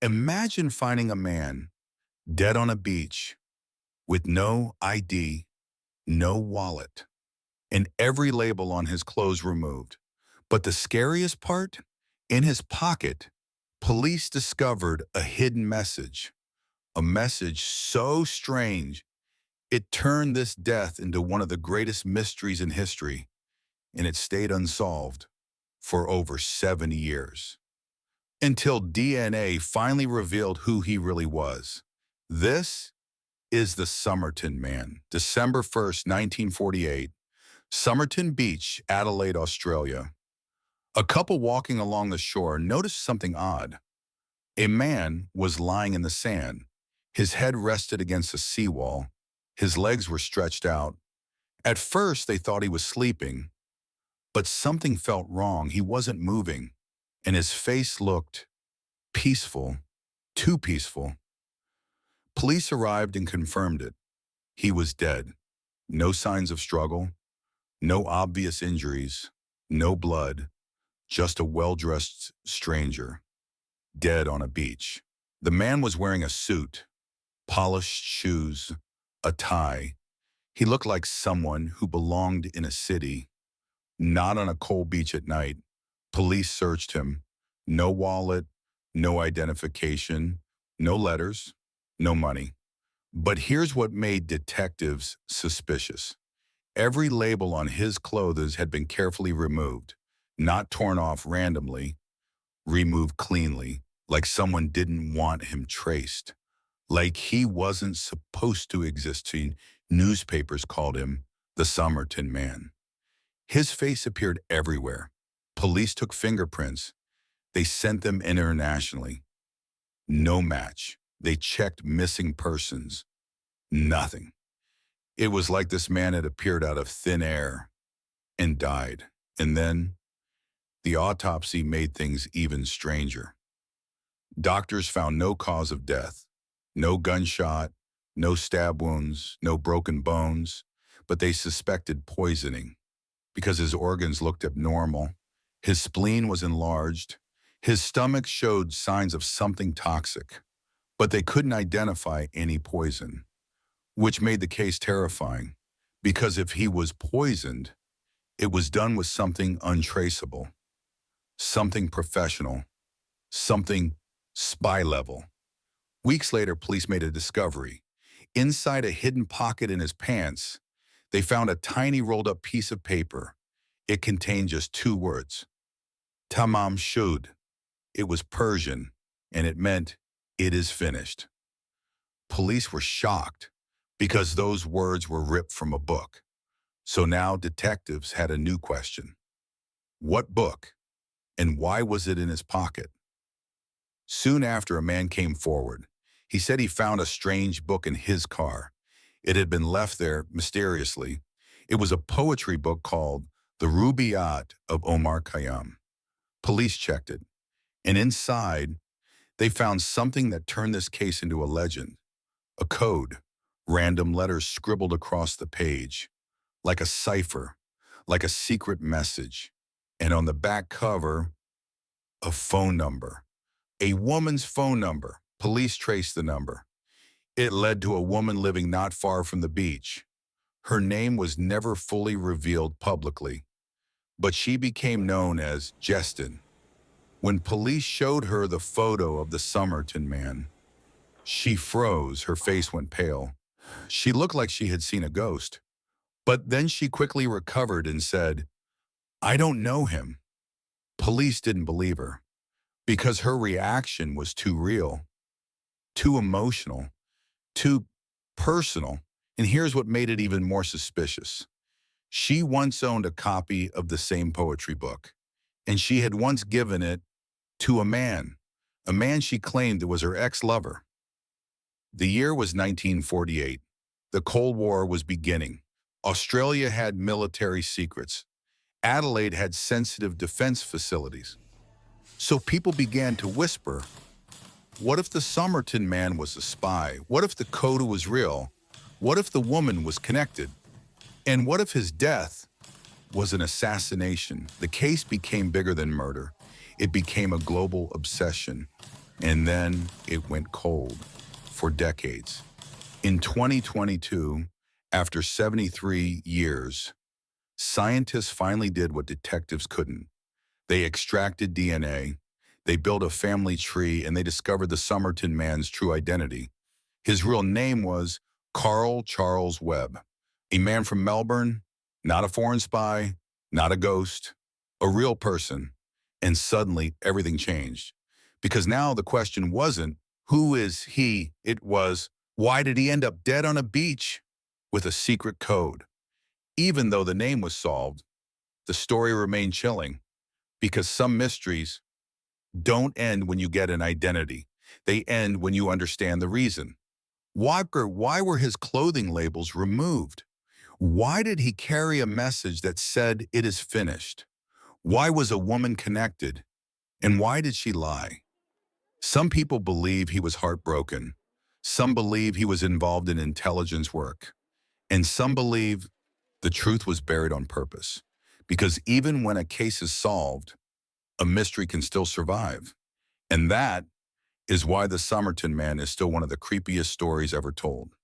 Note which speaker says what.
Speaker 1: Imagine finding a man dead on a beach with no ID, no wallet, and every label on his clothes removed. But the scariest part? In his pocket, police discovered a hidden message, a message so strange it turned this death into one of the greatest mysteries in history, and it stayed unsolved for over 70 years. Until DNA finally revealed who he really was. This is the Somerton Man. December 1st, 1948, Somerton Beach, Adelaide, Australia. A couple walking along the shore noticed something odd. A man was lying in the sand. His head rested against a seawall. His legs were stretched out. At first, they thought he was sleeping, but something felt wrong. He wasn't moving, and his face looked peaceful, too peaceful. Police arrived and confirmed it. He was dead. No signs of struggle, no obvious injuries, no blood, just a well-dressed stranger, dead on a beach. The man was wearing a suit, polished shoes, a tie. He looked like someone who belonged in a city, not on a cold beach at night. Police searched him. No wallet, no identification, no letters, no money. But here's what made detectives suspicious. Every label on his clothes had been carefully removed, not torn off randomly, removed cleanly, like someone didn't want him traced, like he wasn't supposed to exist. Newspapers called him the Somerton Man. His face appeared everywhere. Police took fingerprints. They sent them internationally. No match. They checked missing persons. Nothing. It was like this man had appeared out of thin air and died. And then the autopsy made things even stranger. Doctors found no cause of death, no gunshot, no stab wounds, no broken bones, but they suspected poisoning because his organs looked abnormal. His spleen was enlarged. His stomach showed signs of something toxic, but they couldn't identify any poison, which made the case terrifying, because if he was poisoned, it was done with something untraceable, something professional, something spy level. Weeks later, police made a discovery. Inside a hidden pocket in his pants, they found a tiny rolled up piece of paper. It contained just two words, Tamám Shud. It was Persian, and it meant, "It is finished." Police were shocked because those words were ripped from a book. So now detectives had a new question. What book? And why was it in his pocket? Soon after, a man came forward. He said he found a strange book in his car. It had been left there mysteriously. It was a poetry book called The Rubaiyat of Omar Khayyam. Police checked it, and inside, they found something that turned this case into a legend. A code, random letters scribbled across the page, like a cipher, like a secret message. And on the back cover, a phone number, a woman's phone number. Police traced the number. It led to a woman living not far from the beach. Her name was never fully revealed publicly, but she became known as Justin. When police showed her the photo of the Somerton Man, she froze, her face went pale. She looked like she had seen a ghost. But then she quickly recovered and said, "I don't know him." Police didn't believe her because her reaction was too real, too emotional, too personal. And here's what made it even more suspicious. She once owned a copy of the same poetry book, and she had once given it to a man she claimed was her ex-lover. The year was 1948. The Cold War was beginning. Australia had military secrets. Adelaide had sensitive defense facilities. So people began to whisper, what if the Somerton Man was a spy? What if the code was real? What if the woman was connected? And what if his death was an assassination? The case became bigger than murder. It became a global obsession. And then it went cold for decades. In 2022, after 73 years, scientists finally did what detectives couldn't. They extracted DNA, they built a family tree, and they discovered the Somerton Man's true identity. His real name was Carl Charles Webb, a man from Melbourne, not a foreign spy, not a ghost, a real person. And suddenly everything changed. Because now the question wasn't, who is he? It was, why did he end up dead on a beach with a secret code? Even though the name was solved, the story remained chilling because some mysteries don't end when you get an identity. They end when you understand the reason. Why were his clothing labels removed? Why did he carry a message that said it is finished? Why was a woman connected? And why did she lie? Some people believe he was heartbroken. Some believe he was involved in intelligence work. And some believe the truth was buried on purpose. Because even when a case is solved, a mystery can still survive. And that is why the Somerton Man is still one of the creepiest stories ever told.